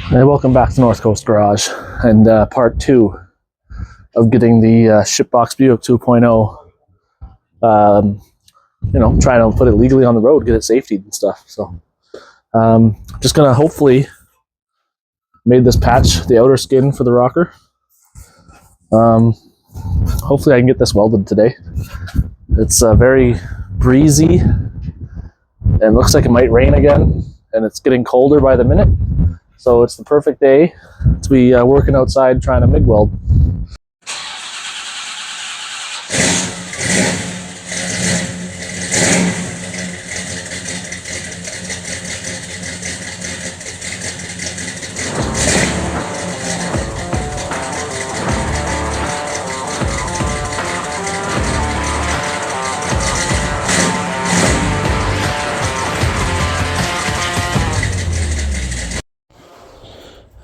Hey, welcome back to North Coast Garage and part 2 of getting the Shipbox Buick 2.0. Trying to put it legally on the road, get it safety and stuff. So, just gonna hopefully made this patch the outer skin for the rocker. Hopefully, I can get this welded today. It's very breezy and looks like it might rain again, and it's getting colder by the minute. So it's the perfect day to be working outside trying to MIG weld.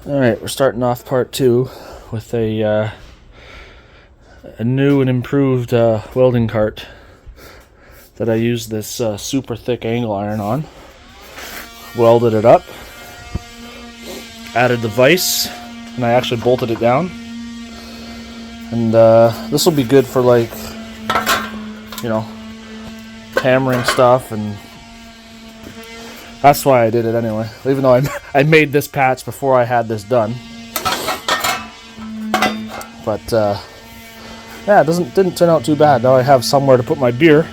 Alright, we're starting off part 2 with a new and improved welding cart that I used this super thick angle iron on. Welded it up, added the vise, and I actually bolted it down. And this will be good for, like, hammering stuff, and that's why I did it anyway. Even though I made this patch before I had this done. But yeah, it didn't turn out too bad. Now I have somewhere to put my beer.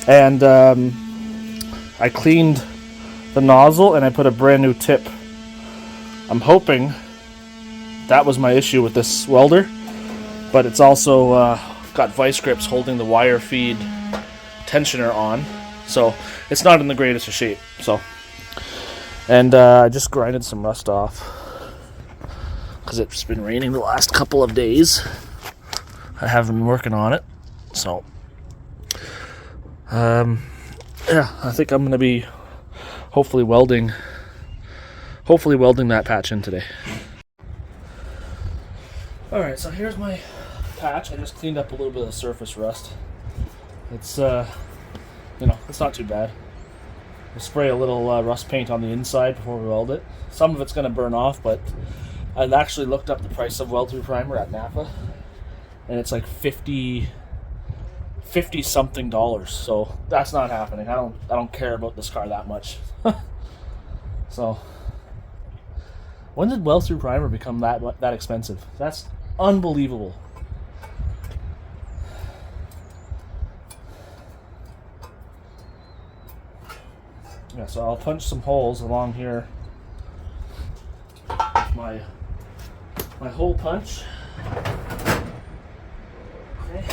And I cleaned the nozzle and I put a brand new tip. I'm hoping that was my issue with this welder, but it's also got vice grips holding the wire feed tensioner on, so it's not in the greatest of shape. So, and I just grinded some rust off because it's been raining the last couple of days. I haven't been working on it, so yeah, I think I'm gonna be hopefully welding that patch in today. All right, so here's my patch. I just cleaned up a little bit of surface rust. It's it's not too bad. We'll spray a little rust paint on the inside before we weld it. Some of it's going to burn off, but I've actually looked up the price of weld through primer at Napa, and it's like $50 something. So that's not happening. I don't care about this car that much. So when did weld through primer become that expensive? That's unbelievable. Yeah, so I'll punch some holes along here with my hole punch. Okay.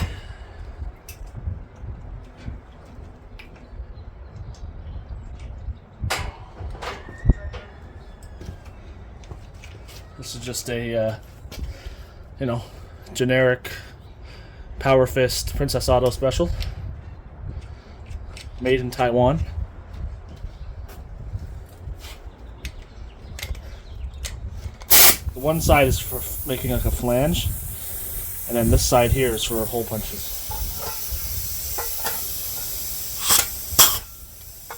This is just a generic Power Fist Princess Auto Special, made in Taiwan. One side is for making like a flange, and then this side here is for hole punches.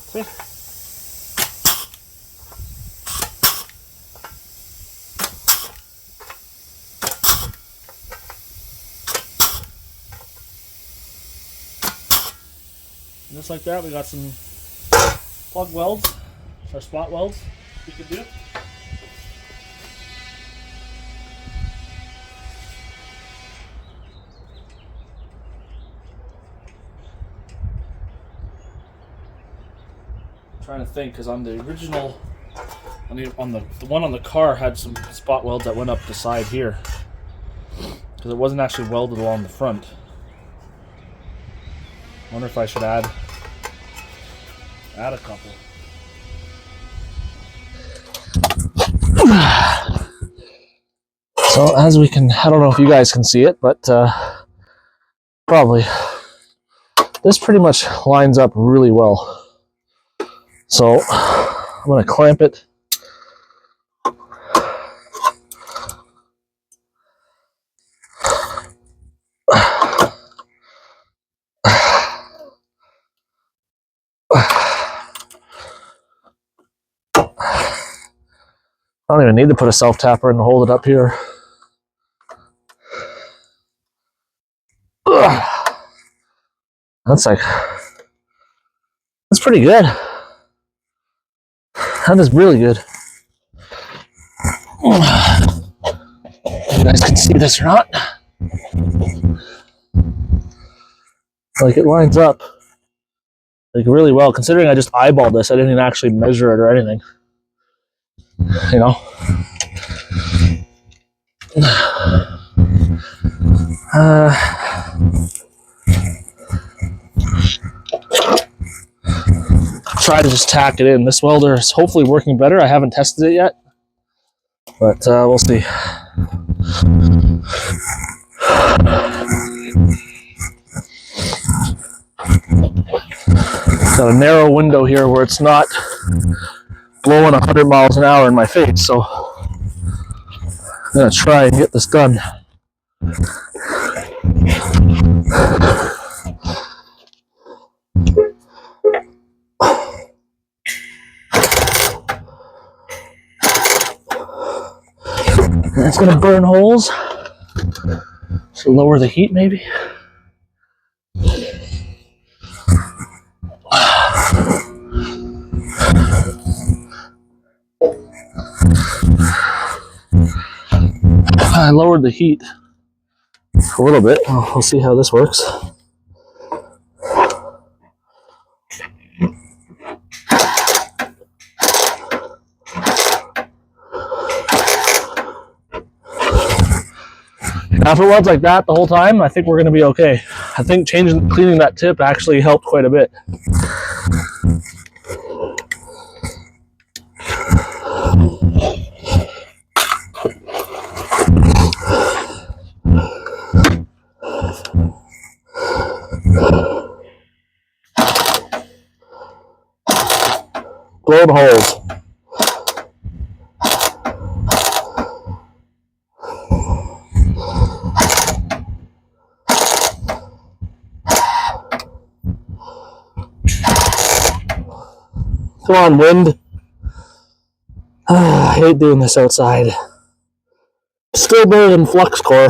See? And just like that, we got some plug welds, or spot welds we could do. Trying to think, because on the original, on the one on the car had some spot welds that went up the side here, because it wasn't actually welded along the front. I wonder if I should add a couple. So as we can, I don't know if you guys can see it, but probably this pretty much lines up really well. So I'm going to clamp it. don't even need to put a self-tapper and hold it up here. Ugh. That's pretty good. That is really good. You guys can see this or not. Like, it lines up like really well, considering I just eyeballed this. I didn't even actually measure it or anything, you know. Try to just tack it in. This welder is hopefully working better. I haven't tested it yet, but we'll see. Got a narrow window here where it's not blowing 100 miles an hour in my face, so I'm gonna try and get this done. It's gonna burn holes, so lower the heat maybe. I lowered the heat a little bit. We'll see how this works. Now, if it was like that the whole time, I think we're going to be okay. I think cleaning that tip actually helped quite a bit. Blow the holes. Come on, wind. I hate doing this outside. Still better than flux core.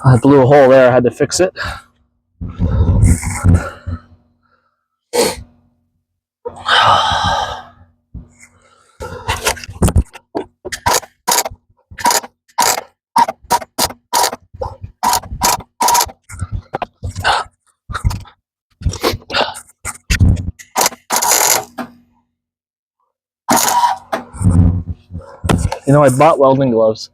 I blew a hole there, I had to fix it. You know, I bought welding gloves.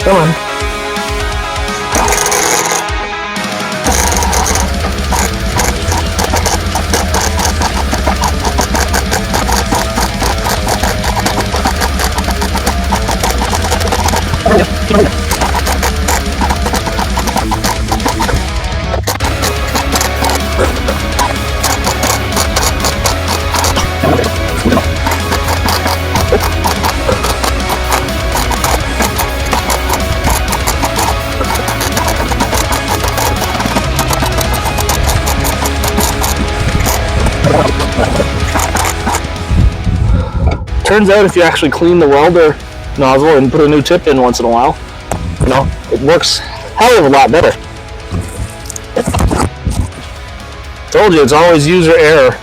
Come on. Turns out if you actually clean the welder nozzle and put a new tip in once in a while, you know, it works hell of a lot better. Told you, it's always user error.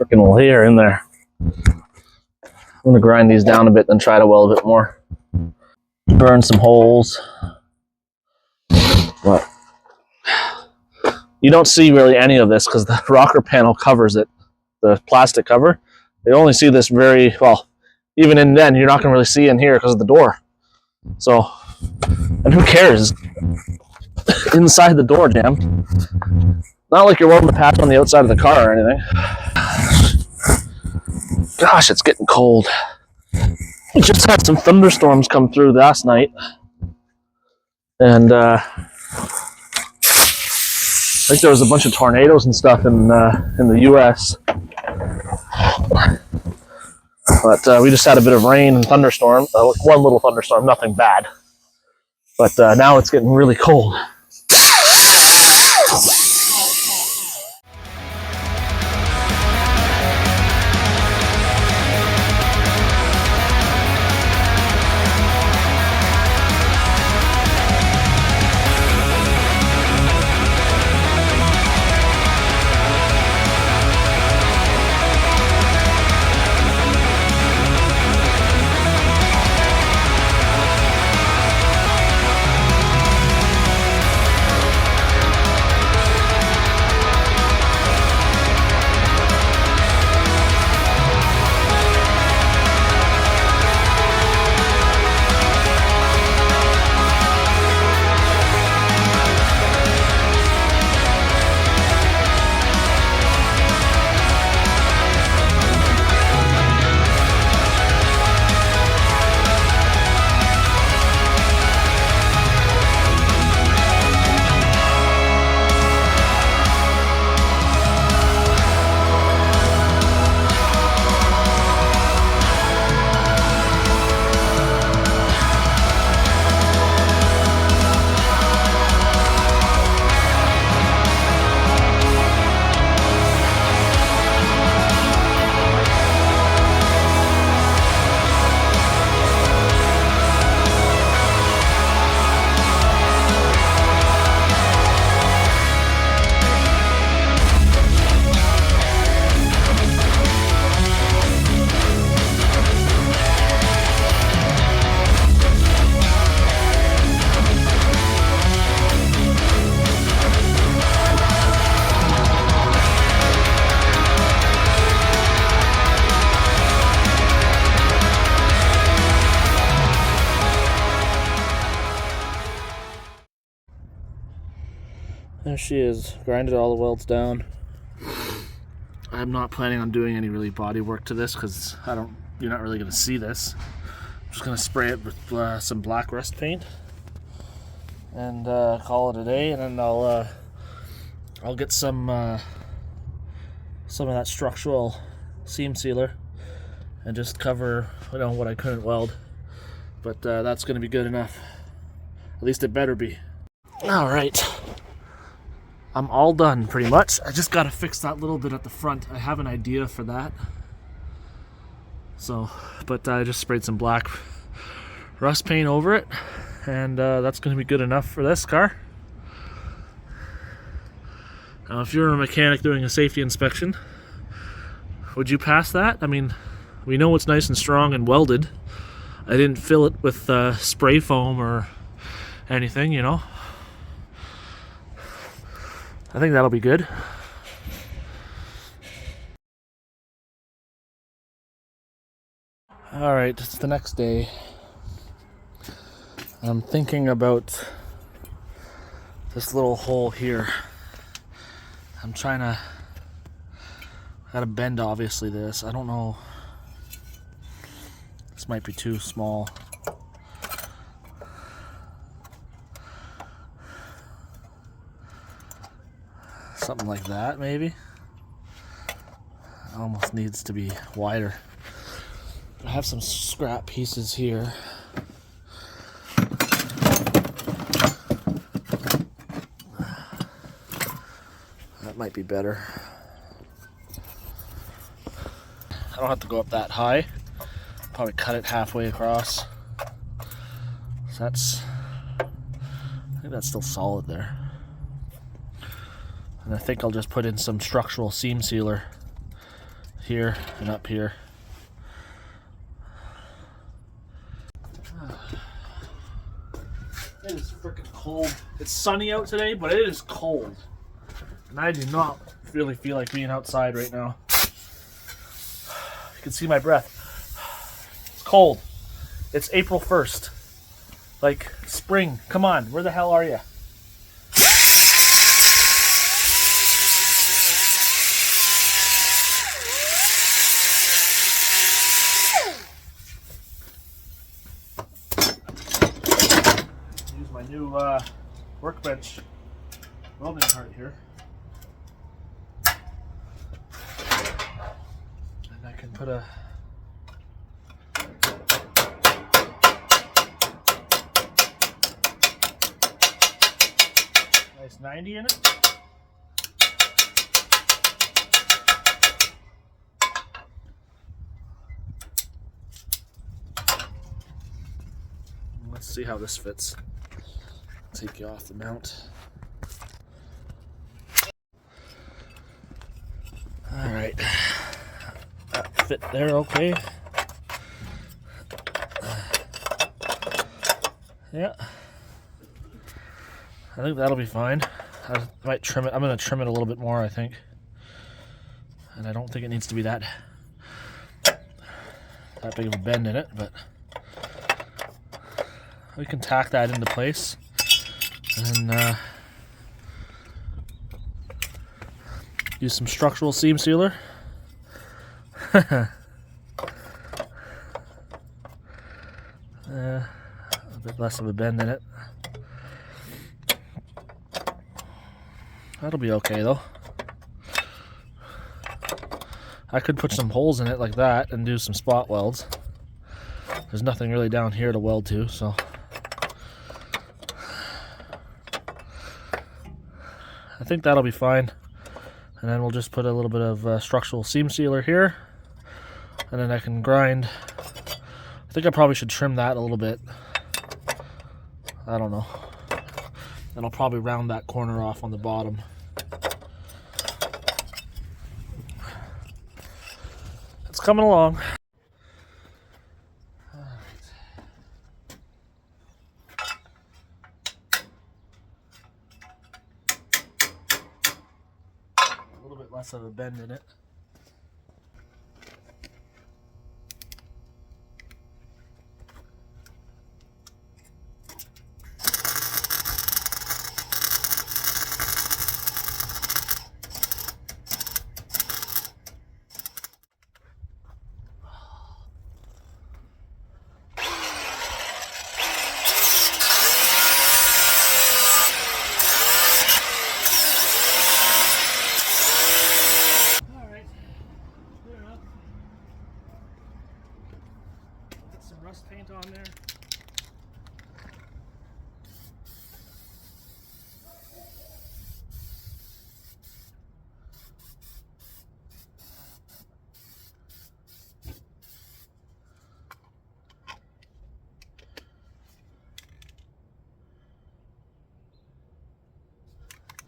freaking layer in there. I'm gonna grind these down a bit, then try to weld a bit more. Burn some holes. But you don't see really any of this because the rocker panel covers it, the plastic cover. You only see this very well. Even in then, you're not gonna really see in here because of the door. So, and who cares? Inside the door jammed. Not like you're welding the patch on the outside of the car or anything. Gosh, it's getting cold. We just had some thunderstorms come through last night. And I think there was a bunch of tornadoes and stuff in the US. But we just had a bit of rain and thunderstorm. One little thunderstorm, nothing bad. But now it's getting really cold. There she is, grinded all the welds down. I'm not planning on doing any really body work to this because you're not really going to see this. I'm just going to spray it with some black rust paint and call it a day, and then I'll get some of that structural seam sealer and just cover what I couldn't weld. But that's going to be good enough. At least it better be. All right. I'm all done pretty much. I just gotta fix that little bit at the front. I have an idea for that. So, but I just sprayed some black rust paint over it, and that's gonna be good enough for this car. Now, if you're a mechanic doing a safety inspection, would you pass that? I mean, we know it's nice and strong and welded. I didn't fill it with spray foam or anything, you know. I think that'll be good. Alright, it's the next day. I'm thinking about this little hole here. I'm trying to... gotta bend, obviously, this. I don't know. This might be too small. Something like that, maybe. It almost needs to be wider. I have some scrap pieces here. That might be better. I don't have to go up that high. Probably cut it halfway across. So I think that's still solid there. And I think I'll just put in some structural seam sealer here and up here. It is freaking cold. It's sunny out today, but it is cold. And I do not really feel like being outside right now. You can see my breath. It's cold. It's April 1st. Like, spring. Come on, where the hell are you? Use my new workbench welding cart here. And I can put a nice 90 in it. Let's see how this fits. Take you off the mount. All right, that fit there okay. Yeah. I think that'll be fine. I might trim it. I'm going to trim it a little bit more, I think. And I don't think it needs to be that big of a bend in it, but we can tack that into place. And use some structural seam sealer. A bit less of a bend in it. That'll be okay though. I could put some holes in it like that and do some spot welds. There's nothing really down here to weld to, so I think that'll be fine. And then we'll just put a little bit of structural seam sealer here, and then I can grind. I think I probably should trim that a little bit. I don't know. And I'll probably round that corner off on the bottom. It's coming along. All right. A little bit less of a bend in it. Rust paint on there.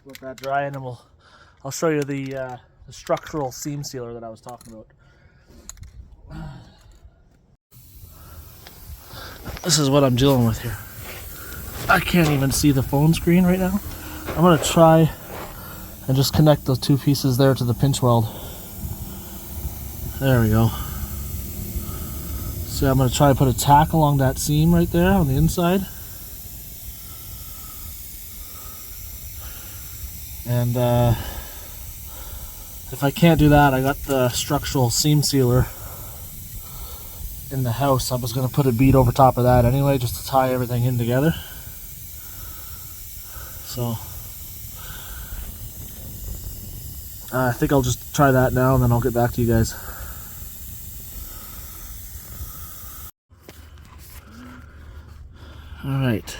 Let that dry, and then I'll show you the structural seam sealer that I was talking about. This is what I'm dealing with here. I can't even see the phone screen right now. I'm going to try and just connect those two pieces there to the pinch weld. There we go. So I'm going to try to put a tack along that seam right there on the inside. And if I can't do that, I got the structural seam sealer in the house. I was going to put a bead over top of that anyway, just to tie everything in together. So I think I'll just try that now, and then I'll get back to you guys. Alright,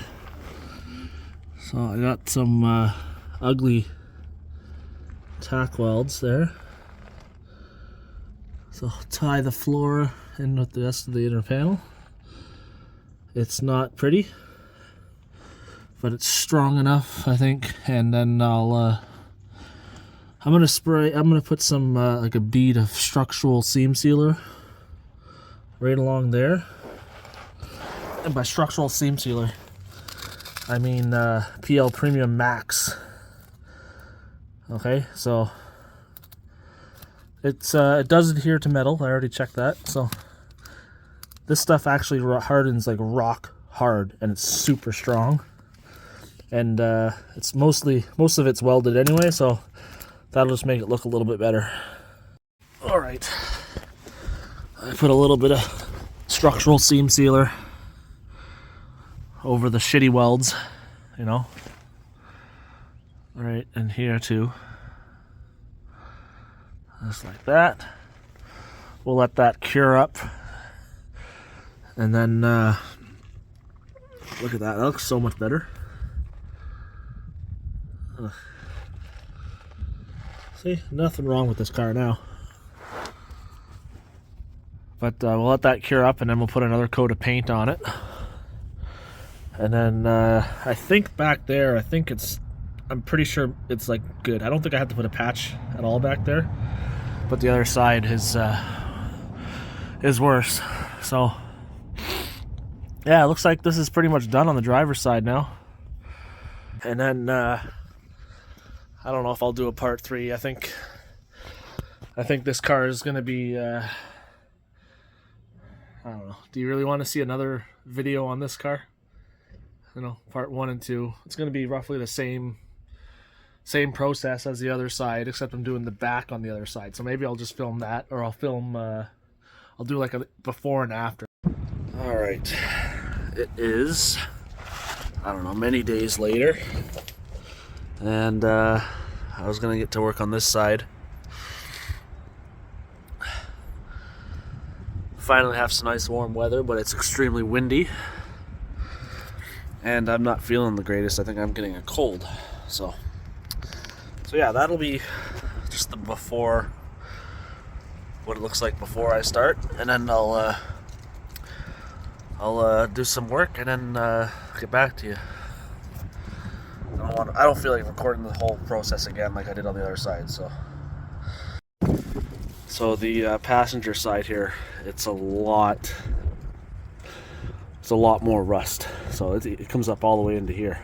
so I got some ugly tack welds there. So I'll tie the floor in with the rest of the inner panel. It's not pretty, but it's strong enough, I think, and then I'll I'm gonna put some like a bead of structural seam sealer right along there. And by structural seam sealer, I mean PL Premium Max. Okay, so it does adhere to metal. I already checked that. So this stuff actually hardens like rock hard, and it's super strong. And it's most of it's welded anyway, so that'll just make it look a little bit better. All right, I put a little bit of structural seam sealer over the shitty welds, you know. All right, and here too, just like that. We'll let that cure up, and then look at that. That looks so much better. See, nothing wrong with this car now. But we'll let that cure up, and then we'll put another coat of paint on it. And then I think back there, I'm pretty sure it's like good. I don't think I have to put a patch at all back there. But the other side is worse. So yeah, it looks like this is pretty much done on the driver's side now. And then I don't know if I'll do a part 3. I think this car is gonna be I don't know. Do you really want to see another video on this car? You know, part 1 and 2. It's gonna be roughly the same process as the other side, except I'm doing the back on the other side. So maybe I'll just film that, or I'll do like a before and after. All right, it is, I don't know, many days later, and I was gonna get to work on this side. Finally have some nice warm weather, but it's extremely windy, and I'm not feeling the greatest. I think I'm getting a cold. So yeah, that'll be just the before, what it looks like before I start, and then I'll do some work and then get back to you. I don't feel like recording the whole process again like I did on the other side. So the passenger side here, it's a lot more rust. So it comes up all the way into here.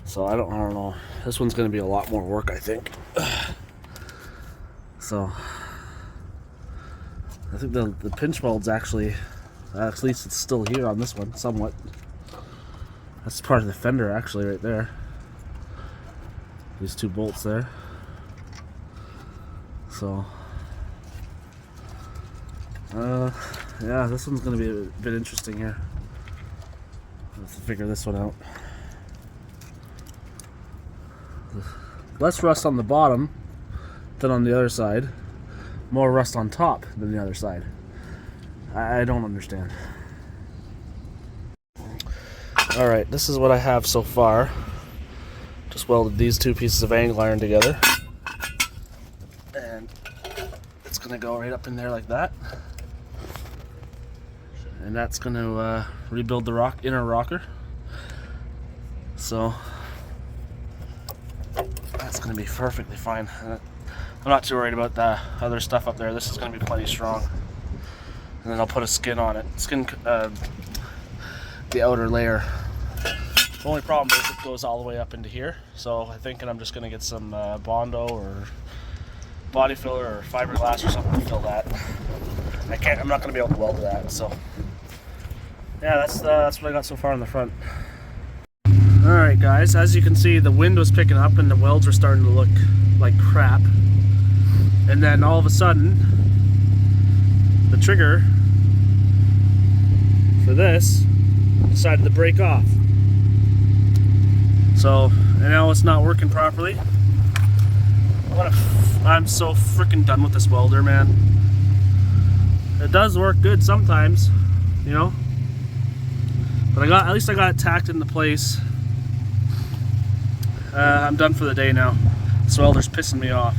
So I don't know. This one's going to be a lot more work, I think. So I think the pinch weld's actually, at least it's still here on this one, somewhat. That's part of the fender actually right there. These 2 bolts there. So yeah, this one's going to be a bit interesting here. Let's figure this one out. Less rust on the bottom than on the other side. More rust on top than the other side. I don't understand. Alright, this is what I have so far. Just welded these 2 pieces of angle iron together. And it's going to go right up in there like that. And that's going to rebuild the inner rocker. So that's going to be perfectly fine. I'm not too worried about the other stuff up there. This is going to be plenty strong. And then I'll put a skin on it. The outer layer. The only problem is it goes all the way up into here. So I'm thinking I'm just going to get some Bondo or body filler or fiberglass or something to fill that. I'm not going to be able to weld that. So yeah, that's what I got so far on the front. Alright guys, as you can see, the wind was picking up and the welds were starting to look like crap. And then all of a sudden, the trigger for this decided to break off. So, and now it's not working properly. I'm so freaking done with this welder, man. It does work good sometimes, you know. But at least I got it tacked into place. I'm done for the day now. This welder's pissing me off.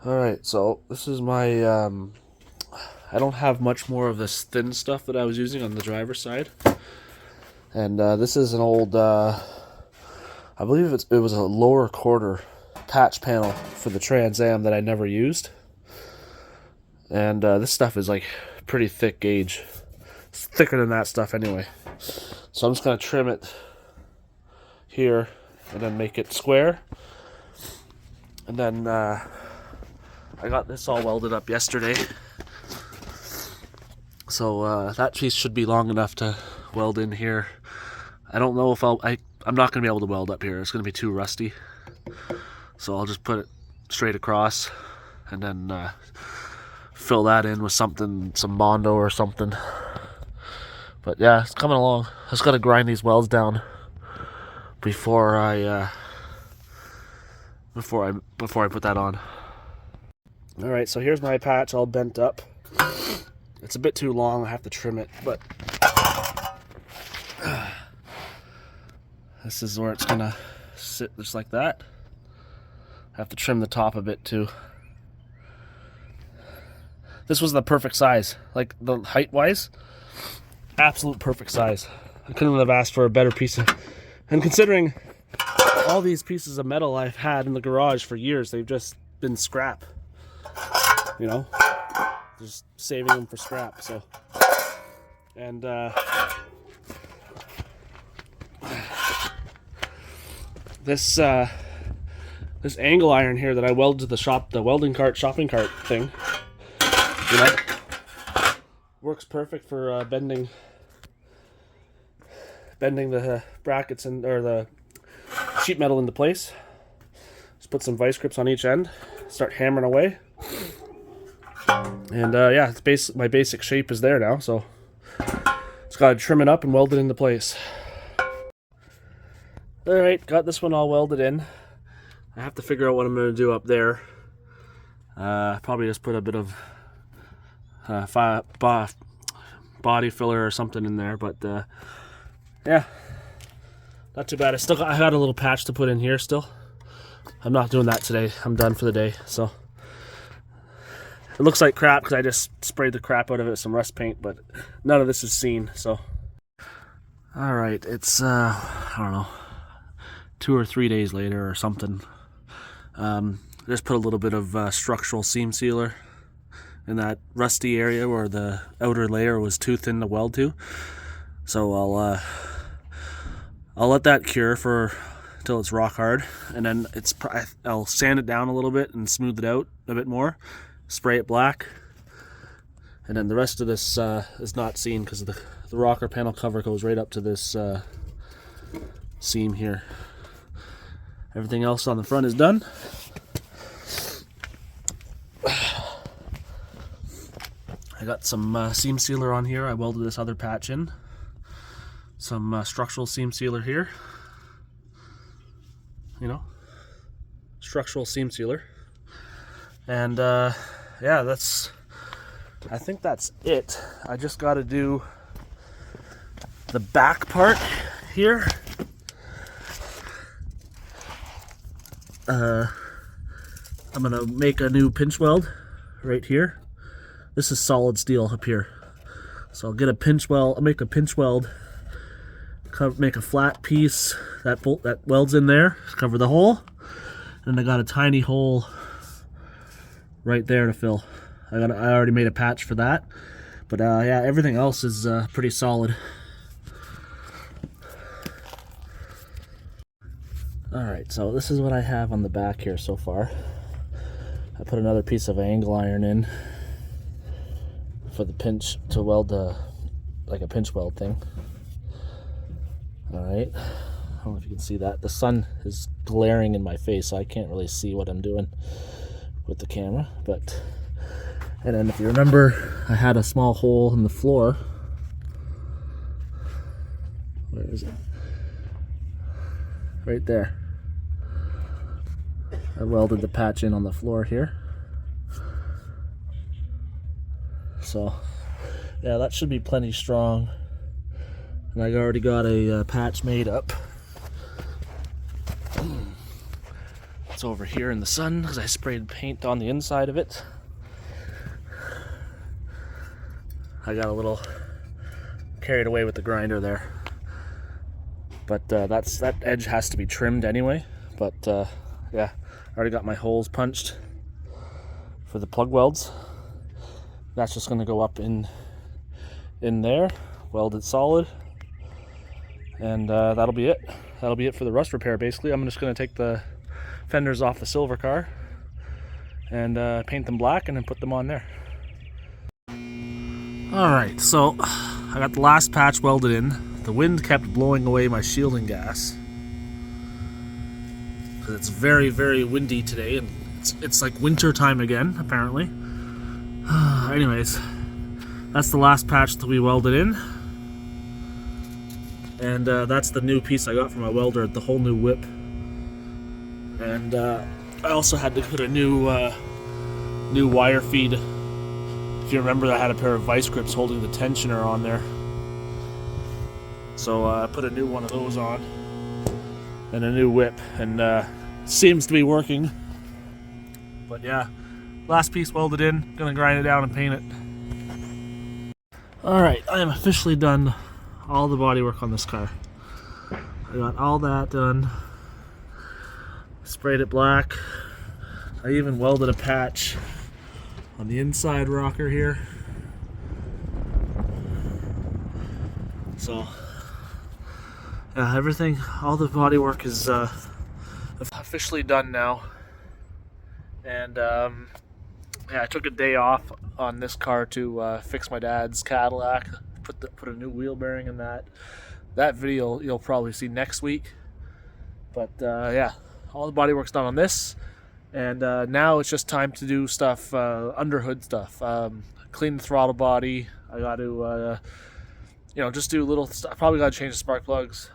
Alright, so this is my, I don't have much more of this thin stuff that I was using on the driver's side. And this is an old, I believe it was a lower quarter patch panel for the Trans Am that I never used. And this stuff is like pretty thick gauge. It's thicker than that stuff anyway. So I'm just going to trim it here and then make it square. And then I got this all welded up yesterday. So that piece should be long enough to weld in here. I don't know if I'm not going to be able to weld up here. It's going to be too rusty. So I'll just put it straight across and then fill that in with something, some Mondo or something. But yeah, it's coming along. I just got to grind these welds down before I put that on. All right, so here's my patch all bent up. It's a bit too long. I have to trim it, but this is where it's gonna sit, just like that. I have to trim the top a bit too. This was the perfect size, like the height-wise, absolute perfect size. I couldn't have asked for a better piece of, and considering all these pieces of metal I've had in the garage for years, they've just been scrap, you know, just saving them for scrap. So, and this angle iron here that I welded to the welding cart, shopping cart thing, you know, works perfect for bending the brackets or the sheet metal into place. Just put some vice grips on each end, start hammering away, and yeah, my basic shape is there now. So just gotta trim it up and weld it into place. All right, got this one all welded in. I have to figure out what I'm going to do up there. Probably just put a bit of body filler or something in there, but yeah, not too bad. I got a little patch to put in here still. I'm not doing that today. I'm done for the day. So it looks like crap because I just sprayed the crap out of it with some rust paint, but none of this is seen. So all right, it's I don't know, 2 or 3 days later or something. Just put a little bit of structural seam sealer in that rusty area where the outer layer was too thin to weld to. So I'll let that cure for till it's rock hard, and then I'll sand it down a little bit and smooth it out a bit more, spray it black, and then the rest of this is not seen because the rocker panel cover goes right up to this seam here. Everything else on the front is done. I got some seam sealer on here. I welded this other patch in. Some structural seam sealer here. You know, structural seam sealer. And yeah, I think that's it. I just got to do the back part here. I'm gonna make a new pinch weld right here. This is solid steel up here, so I'll get a pinch weld. I'll make a pinch weld, make a flat piece that welds in there, cover the hole, and I got a tiny hole right there to fill. I already made a patch for that, but yeah, everything else is pretty solid. Alright, so this is what I have on the back here so far. I put another piece of angle iron in for the pinch to weld like a pinch weld thing. Alright, I don't know if you can see that. The sun is glaring in my face, so I can't really see what I'm doing with the camera. And then if you remember, I had a small hole in the floor. Where is it? Right there. I welded the patch in on the floor here. So yeah, that should be plenty strong. And I already got a patch made up. It's over here in the sun because I sprayed paint on the inside of it. I got a little carried away with the grinder there. but that edge has to be trimmed anyway. But yeah, I already got my holes punched for the plug welds. That's just going to go up in there, weld it solid, and that'll be it. That'll be it for the rust repair. Basically, I'm just going to take the fenders off the silver car and paint them black and then put them on there. Alright, so I got the last patch welded in. The wind kept blowing away my shielding gas because it's very, very windy today, and it's like winter time again, apparently. Anyways, that's the last patch that we welded in, and that's the new piece I got from my welder, the whole new whip. And I also had to put a new wire feed. If you remember, I had a pair of vice grips holding the tensioner on there, so I put a new one of those on and a new whip, and seems to be working. But yeah, last piece welded in, gonna grind it down and paint it. Alright, I am officially done all the body work on this car. I got all that done, sprayed it black. I even welded a patch on the inside rocker here. So yeah, everything, all the body work is officially done now. And yeah, I took a day off on this car to fix my dad's Cadillac, put a new wheel bearing in that. That video you'll probably see next week. But yeah, all the body work's done on this, and now it's just time to do stuff, underhood stuff. Clean the throttle body. I got to just do little stuff. Probably got to change the spark plugs.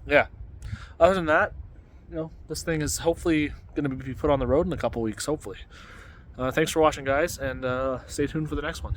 Yeah, other than that, this thing is hopefully going to be put on the road in a couple weeks, hopefully. Thanks for watching, guys, and stay tuned for the next one.